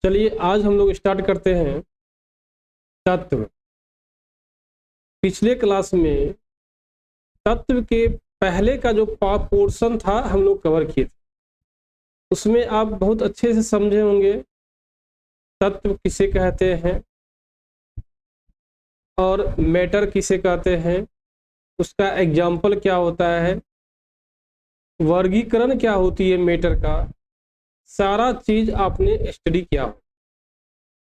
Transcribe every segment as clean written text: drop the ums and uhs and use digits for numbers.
चलिए आज हम लोग स्टार्ट करते हैं तत्व। पिछले क्लास में तत्व के पहले का जो पोर्शन था हम लोग कवर किए थे, उसमें आप बहुत अच्छे से समझे होंगे तत्व किसे कहते हैं और मैटर किसे कहते हैं, उसका एग्जाम्पल क्या होता है, वर्गीकरण क्या होती है मैटर का, सारा चीज आपने स्टडी किया हो।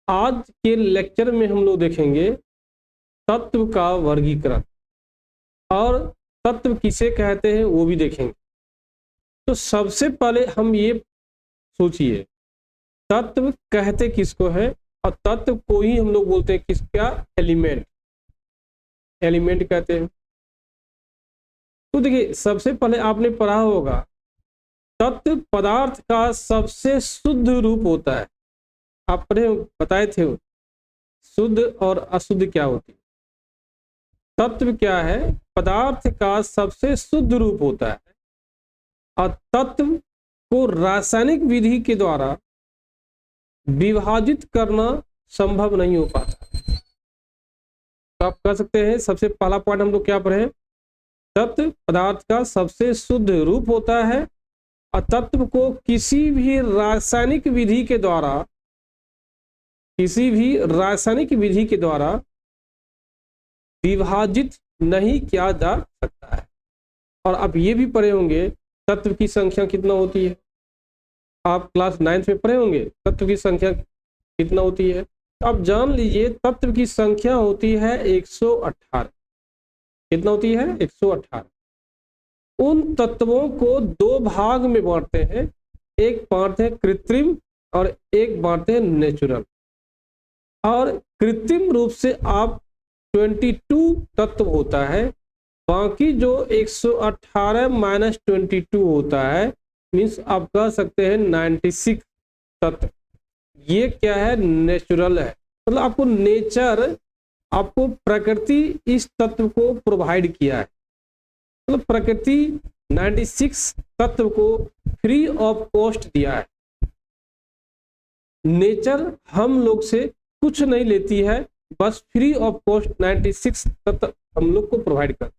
आज के लेक्चर में हम लोग देखेंगे तत्व का वर्गीकरण और तत्व किसे कहते हैं वो भी देखेंगे। तो सबसे पहले हम ये सोचिए तत्व कहते किसको है, और तत्व को ही हम लोग बोलते हैं किसका, एलिमेंट। एलिमेंट कहते हैं। तो देखिए सबसे पहले आपने पढ़ा होगा तत्व पदार्थ का सबसे शुद्ध रूप होता है। आप पढ़े बताए थे शुद्ध और अशुद्ध क्या होती है। तत्व क्या है, पदार्थ का सबसे शुद्ध रूप होता है और तत्व को रासायनिक विधि के द्वारा विभाजित करना संभव नहीं हो पाता। तो आप कह सकते हैं सबसे पहला पॉइंट हम लोग क्या पढ़े, तत्व पदार्थ का सबसे शुद्ध रूप होता है और तत्व को किसी भी रासायनिक विधि के द्वारा विभाजित नहीं किया जा सकता है। और आप ये भी पढ़े होंगे तत्व की संख्या कितना होती है, आप क्लास 9th में पढ़े होंगे तत्व की संख्या कितना होती है। आप जान लीजिए तत्व की संख्या होती है 118। कितना होती है, 118। उन तत्वों को दो भाग में बांटते हैं, एक बांटते हैं कृत्रिम और एक बांटते हैं नेचुरल। और कृत्रिम रूप से आप 22 तत्व होता है, बाकी जो 118 माइनस 22 होता है मीन्स आप कह सकते हैं 96 तत्व। ये क्या है, नेचुरल है। मतलब आपको नेचर, आपको प्रकृति इस तत्व को प्रोवाइड किया है। मतलब प्रकृति 96 तत्व को फ्री ऑफ कॉस्ट दिया है। नेचर हम लोग से कुछ नहीं लेती है, बस फ्री ऑफ कॉस्ट 96 तत्व हम लोग को प्रोवाइड करती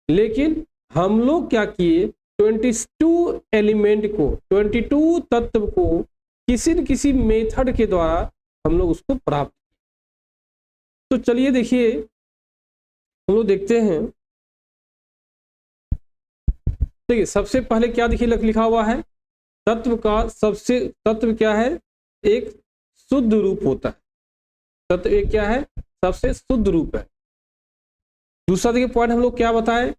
है। लेकिन हम लोग क्या किए, 22 एलिमेंट को, 22 तत्व को किसी न किसी मेथड के द्वारा हम लोग उसको प्राप्त किए। तो चलिए देखिए हम लोग देखते हैं। देखिए सबसे पहले क्या देखिए लिखा हुआ है, तत्व का सबसे, तत्व क्या है, एक शुद्ध रूप होता है। तत्व एक क्या है, सबसे शुद्ध रूप है। दूसरा देखिए पॉइंट हम लोग क्या बताएं,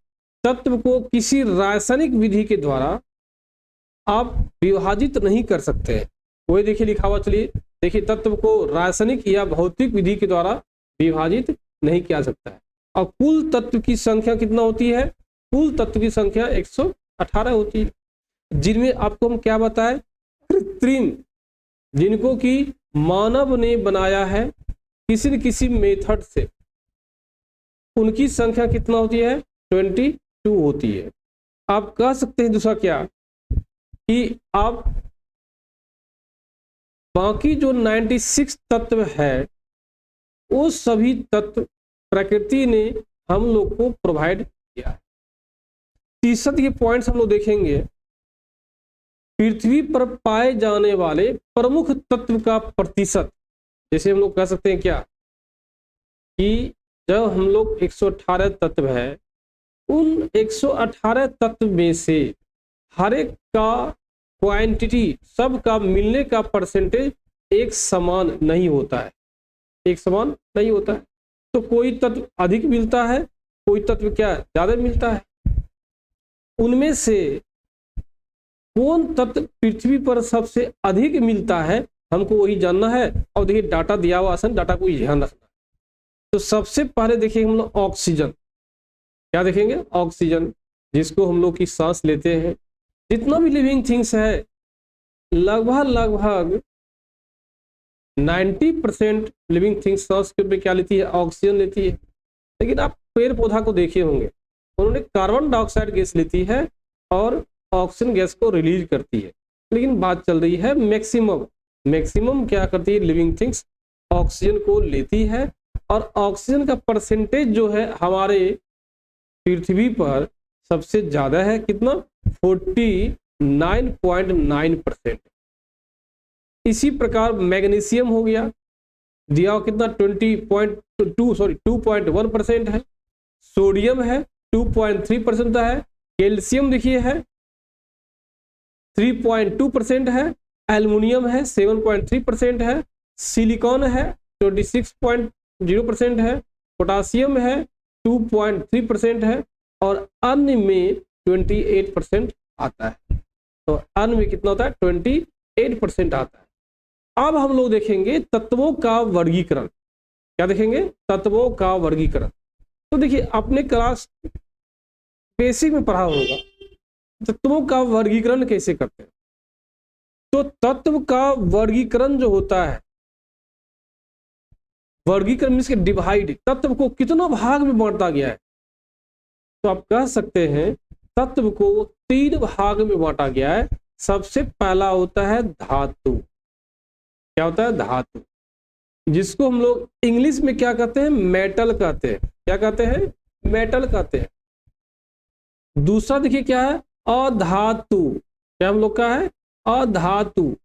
तत्व को किसी रासायनिक विधि के द्वारा आप विभाजित नहीं कर सकते हैं। वही देखिए लिखा हुआ, चलिए देखिए तत्व को रासायनिक या भौतिक विधि के द्वारा विभाजित नहीं किया सकता है। और कुल तत्व की संख्या कितना होती है, कुल तत्व की संख्या 118 होती है, जिनमें आपको हम क्या बताएं, कृत्रिम, जिनको कि मानव ने बनाया है किसी न किसी मेथड से, उनकी संख्या कितना होती है, 22 होती है। आप कह सकते हैं दूसरा क्या कि आप बाकी जो 96 तत्व है वो सभी तत्व प्रकृति ने हम लोग को प्रोवाइड किया है। तीसरा ये पॉइंट्स हम लोग देखेंगे, पृथ्वी पर पाए जाने वाले प्रमुख तत्व का प्रतिशत। जैसे हम लोग कह सकते हैं क्या कि जब हम लोग 118 तत्व है, उन 118 तत्व में से हर एक का क्वांटिटी, सब का मिलने का परसेंटेज एक समान नहीं होता है, एक समान नहीं होता है। तो कोई तत्व अधिक मिलता है, कोई तत्व क्या ज्यादा मिलता है। उनमें से कौन तत्व पृथ्वी पर सबसे अधिक मिलता है हमको वही जानना है। और देखिए डाटा दिया हुआ, आसान डाटा को ध्यान रखना। तो सबसे पहले देखिए हम लोग ऑक्सीजन, क्या देखेंगे, ऑक्सीजन, जिसको हम लोग की सांस लेते हैं। जितना भी लिविंग थिंग्स है लगभग 90% लिविंग थिंग्स सांस के ऊपर क्या लेती है, ऑक्सीजन लेती है। लेकिन आप पेड़ पौधा को देखे होंगे, उन्होंने कार्बन डाइऑक्साइड गैस लेती है और ऑक्सीजन गैस को रिलीज करती है। लेकिन बात चल रही है मैक्सिमम मैक्सिमम क्या करती है लिविंग थिंग्स, ऑक्सीजन को लेती है, और ऑक्सीजन का परसेंटेज जो है हमारे पृथ्वी पर सबसे ज्यादा है, कितना 49.9%। इसी प्रकार मैग्नीशियम हो गया, दिया हो कितना 2.1% है, सोडियम है 2.3% है, कैल्शियम देखिए है 3.2% है, एल्युमिनियम है 7.3% है, सिलिकॉन है 26.0% है, पोटासियम है 2.3% है, और अन्य में 28% आता है। तो अन्य में कितना होता है 28% आता है। अब हम लोग देखेंगे तत्वों का वर्गीकरण। क्या देखेंगे? तत्वों का वर्गीकरण। तो देखिए अपने क्लास बेसिक में पढ़ा होगा तत्वों का वर्गीकरण कैसे करते हैं। तो तत्व का वर्गीकरण जो होता है, वर्गीकरण मीन्स के डिवाइड, तत्व को कितना भाग में बांटा गया है। तो आप कह सकते हैं तत्व को 3 भाग में बांटा गया है। सबसे पहला होता है धातु। क्या होता है? धातु, जिसको हम लोग इंग्लिश में क्या कहते हैं? मेटल कहते हैं। क्या कहते हैं? मेटल कहते हैं। दूसरा देखिए क्या है? अधातु। क्या हम लोग का है? अधातु।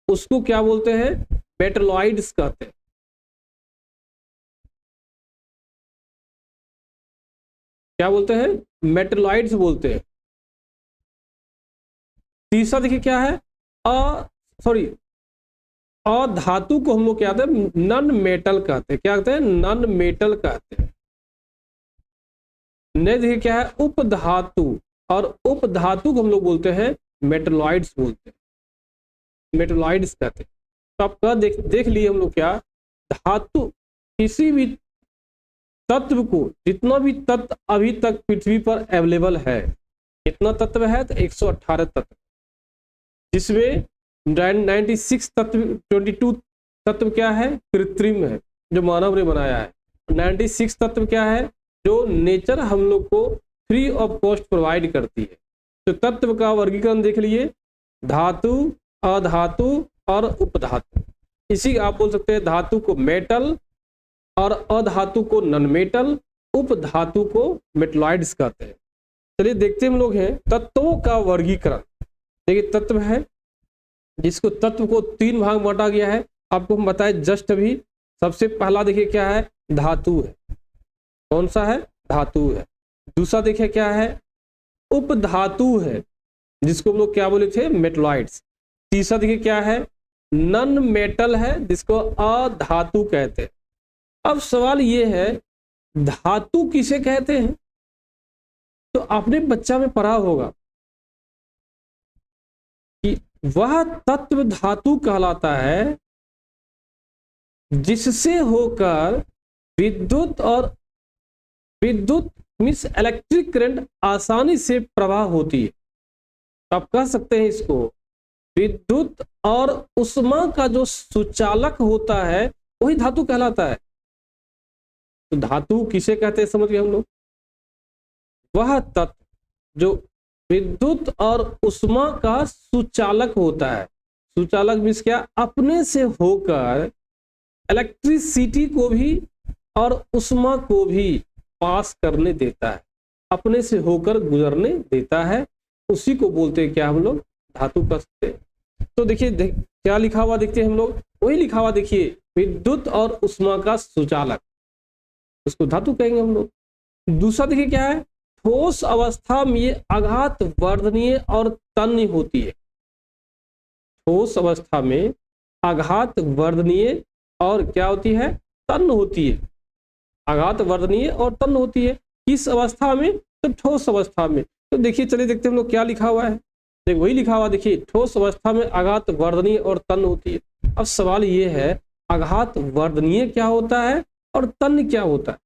उसको क्या बोलते हैं? मेटलॉइड्स कहते हैं। क्या बोलते हैं? मेटलॉइड्स बोलते हैं। तीसरा देखिए क्या है? अधातु को हम लोग क्या कहते हैं? नॉन मेटल कहते हैं। क्या कहते हैं? नॉन मेटल कहते हैं। नहीं देखिए क्या है? उपधातु, और उपधातु को हम लोग बोलते हैं मेटलॉइड्स बोलते हैं, मेटलॉइड्स कहते हैं। तो आप क्या देख लिए हम लोग क्या? धातु किसी भी तत्व को, जितना भी तत्व अभी तक पृथ्वी पर अवेलेबल है, कितना तत्व है? तो 118 तत्व, जिसमें 96 तत्व, 22 तत्व क्या है? कृत्रिम है, जो मानव ने बनाया है। 96 तत्व क्या है? जो नेचर हम लोग को फ्री ऑफ कॉस्ट प्रोवाइड करती है। तो तत्व का वर्गीकरण देख लिए, धातु, अधातु और उपधातु। इसी आप बोल सकते हैं धातु को मेटल, और अधातु को नॉन मेटल, उपधातु को मेटलॉइड्स कहते हैं। चलिए देखते हम लोग हैं तत्वों का वर्गीकरण। देखिए तत्व है, जिसको तत्व को 3 भाग बांटा गया है। आपको हम बताए जस्ट अभी। सबसे पहला देखिए क्या है? धातु है। कौन सा है? धातु है। दूसरा देखिए क्या है? उपधातु है, जिसको हम लोग क्या बोले थे? मेटलॉइड्स। तीसरा देखिए क्या है? नॉन मेटल है, जिसको अधातु कहते हैं। अब सवाल ये है धातु किसे कहते हैं? तो आपने बच्चा में पढ़ा होगा कि वह तत्व धातु कहलाता है जिससे होकर विद्युत मीन्स इलेक्ट्रिक करंट आसानी से प्रवाह होती है। तो आप कह सकते हैं इसको विद्युत और उष्मा का जो सुचालक होता है वही धातु कहलाता है। तो धातु किसे कहते हैं समझ गए हम लोग? वह तत्व जो विद्युत और उष्मा का सुचालक होता है। सुचालक मीन्स क्या? अपने से होकर इलेक्ट्रिसिटी को भी और उष्मा को भी पास करने देता है, अपने से होकर गुजरने देता है। उसी को बोलते हैं क्या हम लोग? धातु कह सकते हैं। तो देखिए क्या लिखा हुआ देखते हैं हम लोग, वही लिखा हुआ देखिए, विद्युत और उष्मा का सुचालक, उसको धातु कहेंगे हम लोग। दूसरा देखिए क्या है? ठोस अवस्था में ये आघात वर्धनीय और तन्य होती है। ठोस अवस्था में आघात वर्धनीय और क्या होती है? तन्य होती है। आघात वर्धनीय और तन्य होती है। किस अवस्था में? तो ठोस अवस्था में। तो देखिए चलिए देखते हैं हम लोग क्या लिखा हुआ है। देख वही लिखा हुआ देखिए, ठोस अवस्था में आघात वर्धनीय और तन्य होती है। अब सवाल ये है आघात वर्धनीय क्या होता है और तन्य क्या होता है?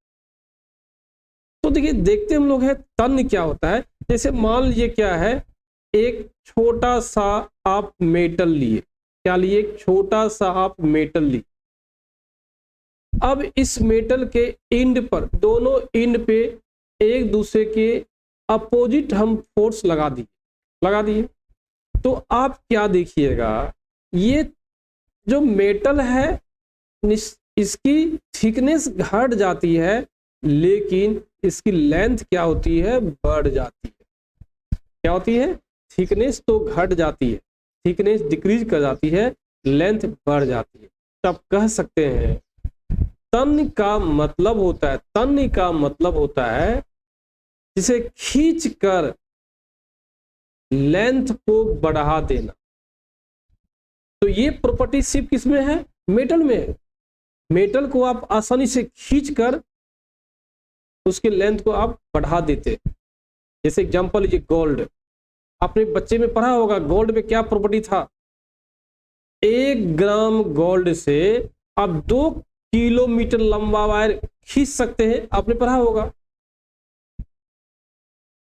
तो देखिए देखते हम लोग है तन्य क्या होता है। जैसे मान लीजिए क्या है, एक छोटा सा आप मेटल लिए। क्या लिए? एक छोटा सा आप मेटल लिए। अब इस मेटल के एंड पर, दोनों एंड पे एक दूसरे के अपोजिट हम फोर्स लगा दिए। तो आप क्या देखिएगा, ये जो मेटल है इसकी थिकनेस घट जाती है, लेकिन इसकी लेंथ क्या होती है, बढ़ जाती है। क्या होती है, थिकनेस तो घट जाती है, थिकनेस डिक्रीज कर जाती है, लेंथ बढ़ जाती है। तो आप कह सकते हैं तन्य का मतलब होता है, तन्य का मतलब होता है जिसे खींच कर लेंथ को बढ़ा देना। तो ये प्रॉपर्टी सिर्फ किसमें है, मेटल में है। मेटल को आप आसानी से खींच कर उसके लेंथ को आप बढ़ा देते। जैसे एग्जांपल लीजिए गोल्ड, आपने बच्चे में पढ़ा होगा गोल्ड में क्या प्रॉपर्टी था, 1 ग्राम गोल्ड से आप 2 किलोमीटर लंबा वायर खींच सकते हैं, आपने पढ़ा होगा।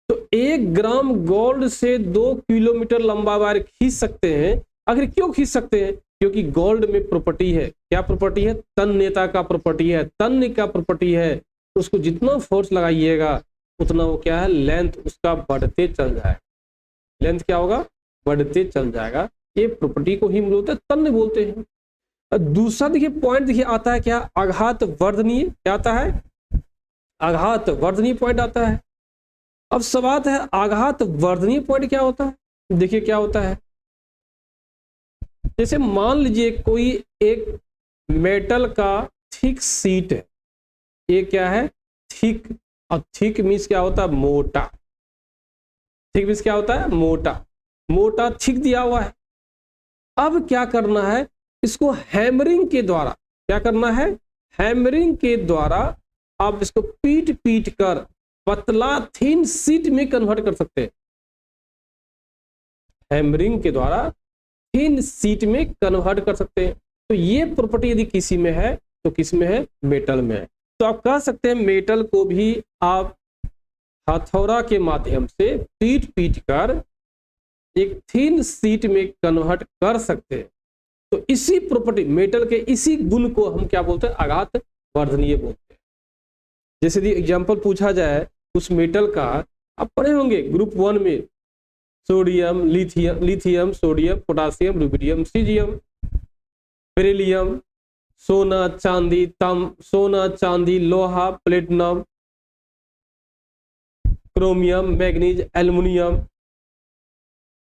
तो 1 ग्राम गोल्ड से 2 किलोमीटर लंबा वायर खींच सकते हैं। आखिर क्यों खींच सकते हैं, क्योंकि गोल्ड में प्रॉपर्टी है, क्या प्रॉपर्टी है, तन्यता का प्रॉपर्टी है, तन्य का प्रॉपर्टी है। उसको जितना फोर्स लगाइएगा उतना वो क्या है, लेंथ उसका बढ़ते चल जाएगा, लेंथ क्या होगा, बढ़ते चल जाएगा। ये प्रॉपर्टी को ही हम बोलते हैं तन्य बोलते हैं। दूसरा देखिए पॉइंट देखिए आता है क्या, आघात वर्धनीय, क्या आता है, आघात वर्धनीय पॉइंट आता है। अब सवाल है आघात वर्धनीय पॉइंट क्या होता है। देखिए क्या होता है, जैसे मान लीजिए कोई एक मेटल का थिक शीट है, ये क्या है, थिक, और थिक मीन्स क्या होता है, मोटा, थिक मीन्स क्या होता है, मोटा, मोटा थिक दिया हुआ है। अब क्या करना है, इसको हैमरिंग के द्वारा, क्या करना है, हैमरिंग के द्वारा आप इसको पीट पीट कर पतला थिन शीट में कन्वर्ट कर सकते हैं। हैमरिंग के द्वारा थिन शीट में कन्वर्ट कर सकते हैं। तो ये प्रॉपर्टी यदि किसी में है तो किस में है, मेटल में है। तो आप कह सकते हैं मेटल को भी आप हथौड़ा के माध्यम से पीट पीट कर एक थिन शीट में कन्वर्ट कर सकते हैं। तो इसी प्रॉपर्टी, मेटल के इसी गुण को हम क्या बोलते हैं, आघात वर्धनीय बोलते हैं। जैसे यदि एग्जाम्पल पूछा जाए उस मेटल का, आप पढ़े होंगे ग्रुप 1 में, sodium, lithium, sodium, potassium, rubidium, caesium, beryllium, सोना, चांदी, सोना, चांदी, लोहा, प्लेटिनम, क्रोमियम, मैग्नीज, एल्युमिनियम,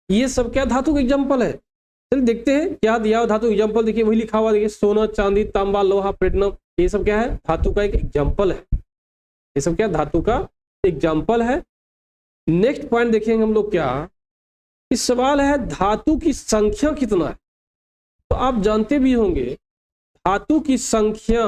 ये सब क्या धातु का एग्जाम्पल है। चलिए देखते हैं क्या दिया हुआ धातु एग्जाम्पल। देखिए वही लिखा हुआ, देखिए सोना, चांदी, तांबा, लोहा, प्लेटिनम, ये सब क्या है, धातु का एक एग्जाम्पल है। ये सब क्या, धातु का एग्जाम्पल है। नेक्स्ट पॉइंट देखेंगे हम लोग क्या, इस सवाल है धातु की संख्या कितना है। तो आप जानते भी होंगे धातु की संख्या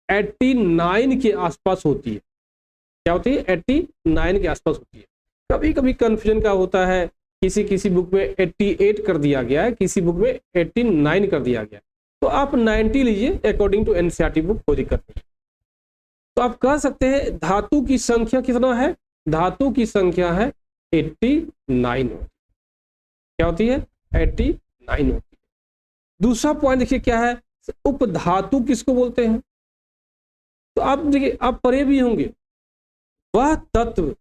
89 के आसपास होती है। क्या होती है, 89 के आसपास होती है। कभी कभी कंफ्यूजन का होता है, किसी बुक में 88 कर दिया गया है, किसी बुक में 89 कर दिया गया है। तो आप 90 लीजिए अकॉर्डिंग टू एनसीईआरटी बुक, कोई दिक्कत नहीं। तो आप कह सकते हैं धातु की संख्या कितना है, धातु की संख्या है 89 होती है। क्या होती है, 89 होती है। दूसरा पॉइंट देखिए क्या है, उपधातु किसको बोलते हैं। तो आप देखिए, आप पढ़े भी होंगे, वह तत्व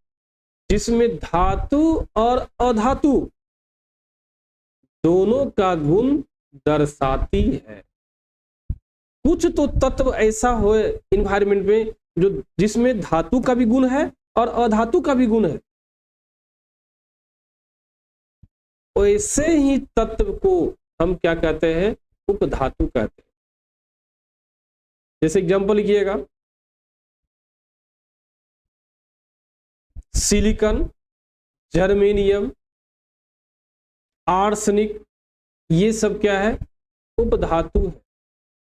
जिसमें धातु और अधातु दोनों का गुण दर्शाती है। कुछ तो तत्व ऐसा हो इन्वायरमेंट में जो जिसमें धातु का भी गुण है और अधातु का भी गुण है, वैसे ही तत्व को हम क्या कहते हैं, उपधातु कहते हैं। जैसे एग्जांपल लिखिएगा, सिलिकॉन, जर्मेनियम, आर्सेनिक, ये सब क्या है, उपधातु है।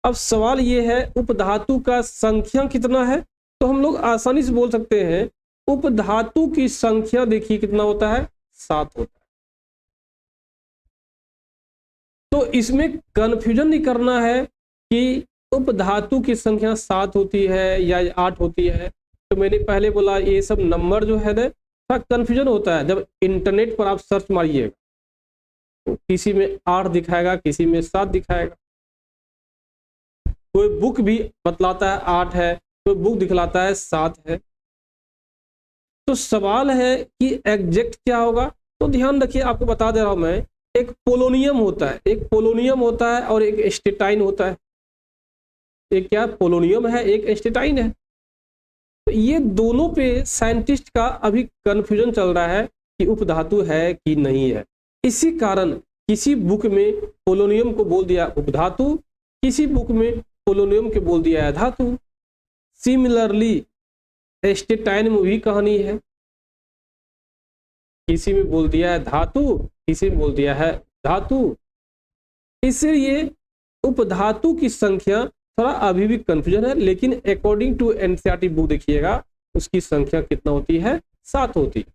अब सवाल ये है उपधातु का संख्या कितना है। तो हम लोग आसानी से बोल सकते हैं उपधातु की संख्या देखिए कितना होता है, 7 होता है। तो इसमें कंफ्यूजन नहीं करना है कि उपधातु की संख्या 7 होती है या 8 होती है। तो मैंने पहले बोला ये सब नंबर जो है ना, थोड़ा कंफ्यूजन होता है। जब इंटरनेट पर आप सर्च मारिएगा तो किसी में 8 दिखाएगा, किसी में 7 दिखाएगा। कोई बुक भी बतलाता है 8 है, कोई बुक दिखलाता है 7 है। तो सवाल है कि एग्जैक्ट क्या होगा। तो ध्यान रखिए, आपको बता दे रहा हूं मैं, एक पोलोनियम होता है, एक पोलोनियम होता है और एक एस्टेटाइन होता है। एक क्या पोलोनियम है, एक एस्टेटाइन है। तो ये दोनों पे साइंटिस्ट का अभी कंफ्यूजन चल रहा है कि उपधातु है कि नहीं है। इसी कारण किसी बुक में पोलोनियम को बोल दिया उपधातु, किसी बुक में पोलोनियम को बोल दिया है धातु। सिमिलरली एस्टेटाइन में भी कहानी है, किसी में बोल दिया है धातु, किसी में बोल दिया है धातु। इसलिए उपधातु की संख्या थोड़ा अभी भी कंफ्यूजन है, लेकिन अकॉर्डिंग टू एनसीईआरटी बुक देखिएगा उसकी संख्या कितना होती है, 7 होती है।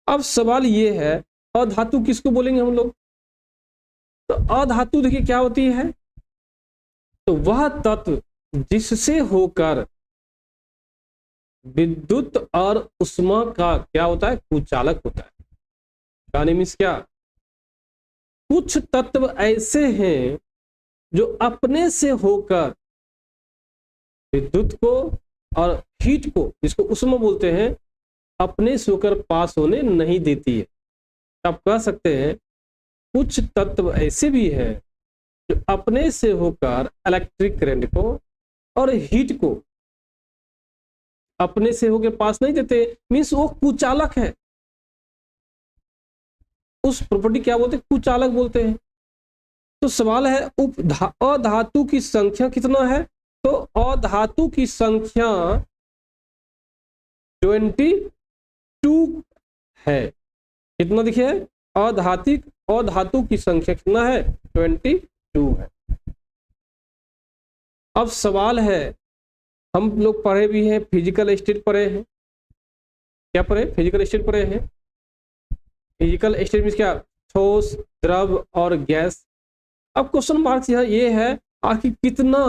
अब सवाल ये है अधातु किसको बोलेंगे हम लोग? तो अधातु देखिए क्या होती है, तो वह तत्व जिससे होकर विद्युत और उष्मा का क्या होता है, कुचालक होता है। कहने मीन्स क्या, कुछ तत्व ऐसे हैं जो अपने से होकर विद्युत को और हीट को, जिसको उष्मा बोलते हैं, अपने से होकर पास होने नहीं देती है। आप कह सकते हैं कुछ तत्व ऐसे भी हैं जो अपने से होकर इलेक्ट्रिक करंट को और हीट को अपने से होकर पास नहीं देते, मीन्स वो कुचालक है। उस प्रॉपर्टी क्या बोलते हैं, कुचालक बोलते हैं। तो सवाल है अधातु की संख्या कितना है? तो अधातु की संख्या 22 है। कितना देखिए, अधातु की संख्या कितना है, 22 है। अब सवाल है, हम लोग पढ़े भी हैं, फिजिकल स्टेट पढ़े हैं। क्या पढ़े? फिजिकल स्टेट पढ़े हैं। फिजिकल स्टेट मीन्स क्या, ठोस, द्रव और गैस। अब क्वेश्चन मार्क्स यहाँ ये है आखिर कितना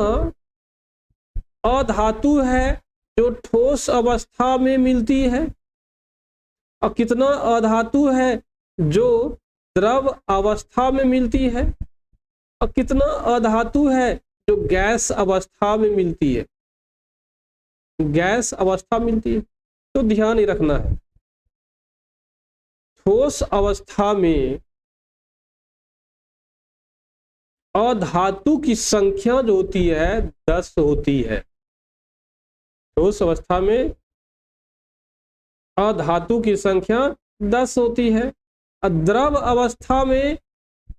अधातु है जो ठोस अवस्था में मिलती है और कितना अधातु है जो द्रव अवस्था में मिलती है और कितना अधातु है जो गैस अवस्था में मिलती है। गैस अवस्था मिलती है तो ध्यान ही रखना है, ठोस अवस्था में अधातु की संख्या जो होती है 10 होती है। ठोस अवस्था में अधातु की संख्या 10 होती है और द्रव अवस्था में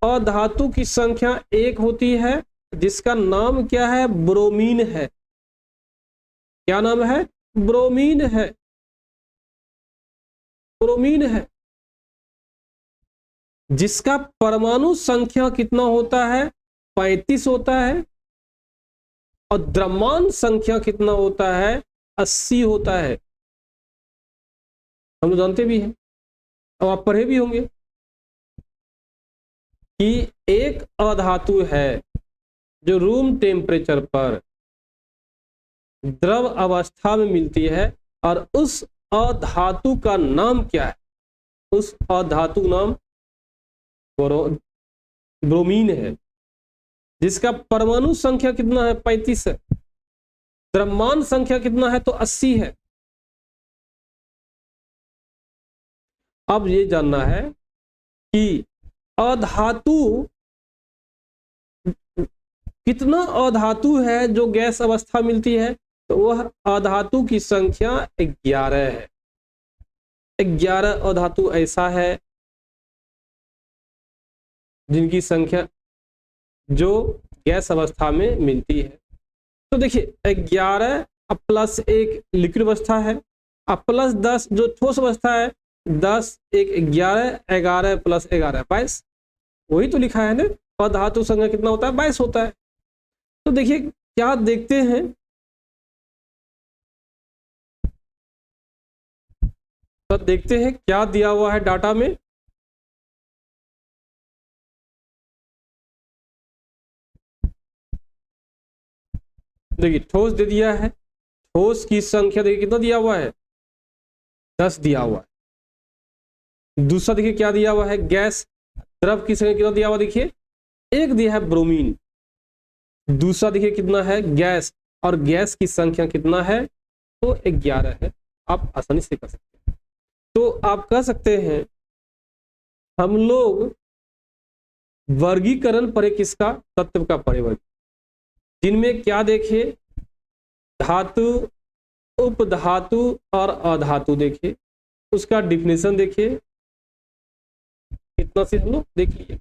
अधातु की संख्या 1 होती है, जिसका नाम क्या है, ब्रोमीन है। क्या नाम है? ब्रोमीन है। ब्रोमीन है, जिसका परमाणु संख्या कितना होता है, 35 होता है और द्रव्यमान संख्या कितना होता है, 80 होता है। हम लोग जानते भी हैं और आप पढ़े भी होंगे कि एक अधातु है जो रूम टेम्परेचर पर द्रव अवस्था में मिलती है और उस अधातु का नाम क्या है, उस अधातु नाम ब्रोमीन है, जिसका परमाणु संख्या कितना है, 35 है, द्रव्यमान संख्या कितना है, तो 80 है। अब ये जानना है कि अधातु कितना अधातु है जो गैस अवस्था मिलती है, तो वह अधातु की संख्या 11 है। 11 अधातु ऐसा है जिनकी संख्या जो गैस अवस्था में मिलती है। तो देखिए 11 प्लस 1 लिक्विड अवस्था है और प्लस 10 जो ठोस अवस्था है, 10 1 11, 11 प्लस 11 22। वही तो लिखा है ना, अधातु संख्या कितना होता है, 22 होता है। तो देखिए क्या देखते हैं, तो देखते हैं क्या दिया हुआ है डाटा में। देखिए ठोस दे दिया है, ठोस की संख्या देखिए कितना दिया हुआ है, 10 दिया हुआ है। दूसरा देखिए क्या दिया हुआ है, गैस द्रव की संख्या कितना दिया हुआ, देखिए 1 दिया है ब्रोमीन। दूसरा देखिए कितना है, गैस, और गैस की संख्या कितना है, तो 11 है। आप आसानी से कर सकते हैं। तो आप कह सकते हैं हम लोग वर्गीकरण पढ़े किसका? तत्व का पढ़े वर्गीकरण, जिनमें क्या देखे? धातु, उपधातु और अधातु देखे, उसका डिफिनेशन देखे। इतना से हम लोग देख लिए।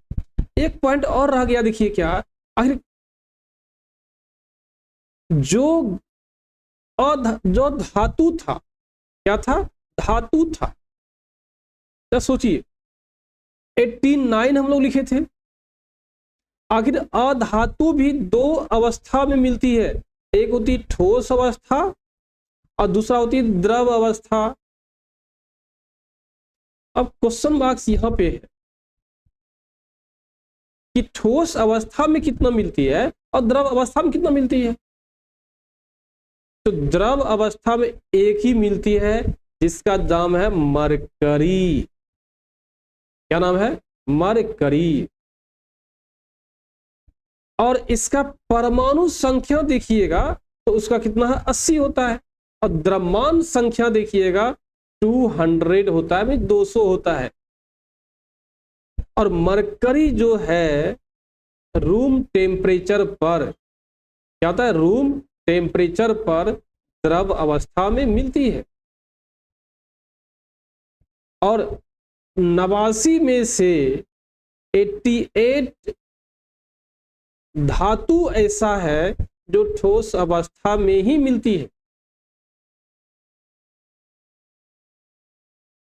एक पॉइंट और रह गया, देखिए क्या, आखिर जो जो धातु था, क्या था? धातु था। क्या सोचिए, 89 हम लोग लिखे थे। आखिर अधातु भी दो अवस्था में मिलती है, एक होती ठोस अवस्था और दूसरा होती द्रव अवस्था। अब क्वेश्चन मार्क्स यहां पे है कि ठोस अवस्था में कितना मिलती है और द्रव अवस्था में कितना मिलती है। तो द्रव अवस्था में एक ही मिलती है, जिसका नाम है मरकरी। क्या नाम है? मरकरी। और इसका परमाणु संख्या देखिएगा तो उसका कितना है? 80 होता है। और द्रव्यमान संख्या देखिएगा 200 होता है, 200 होता है। और मरकरी जो है रूम टेम्परेचर पर, क्या होता है? रूम टेम्परेचर पर द्रव अवस्था में मिलती है। और 89 में से 88 धातु ऐसा है जो ठोस अवस्था में ही मिलती है।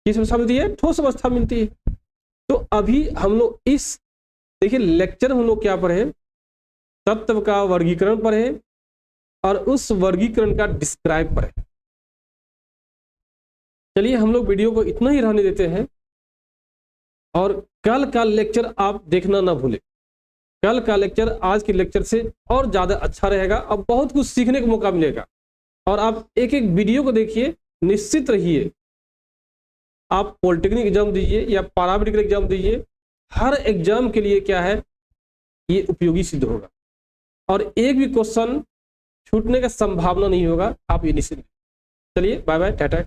किस अवस्था मिलती है? ठोस अवस्था मिलती है। तो अभी हम लोग इस, देखिए लेक्चर हम लोग क्या पढ़े? तत्व का वर्गीकरण पढ़े और उस वर्गीकरण का डिस्क्राइब पढ़े। चलिए हम लोग वीडियो को इतना ही रहने देते हैं, और कल का लेक्चर आप देखना ना भूलें। कल का लेक्चर आज के लेक्चर से और ज़्यादा अच्छा रहेगा और बहुत कुछ सीखने का मौका मिलेगा। और आप एक एक वीडियो को देखिए, निश्चित रहिए आप पॉलिटेक्निक एग्जाम दीजिए या पैरामेडिकल एग्जाम दीजिए, हर एग्जाम के लिए क्या है, ये उपयोगी सिद्ध होगा और एक भी क्वेश्चन छूटने का संभावना नहीं होगा। आप ये निश्चित। चलिए बाय बाय, टाटा।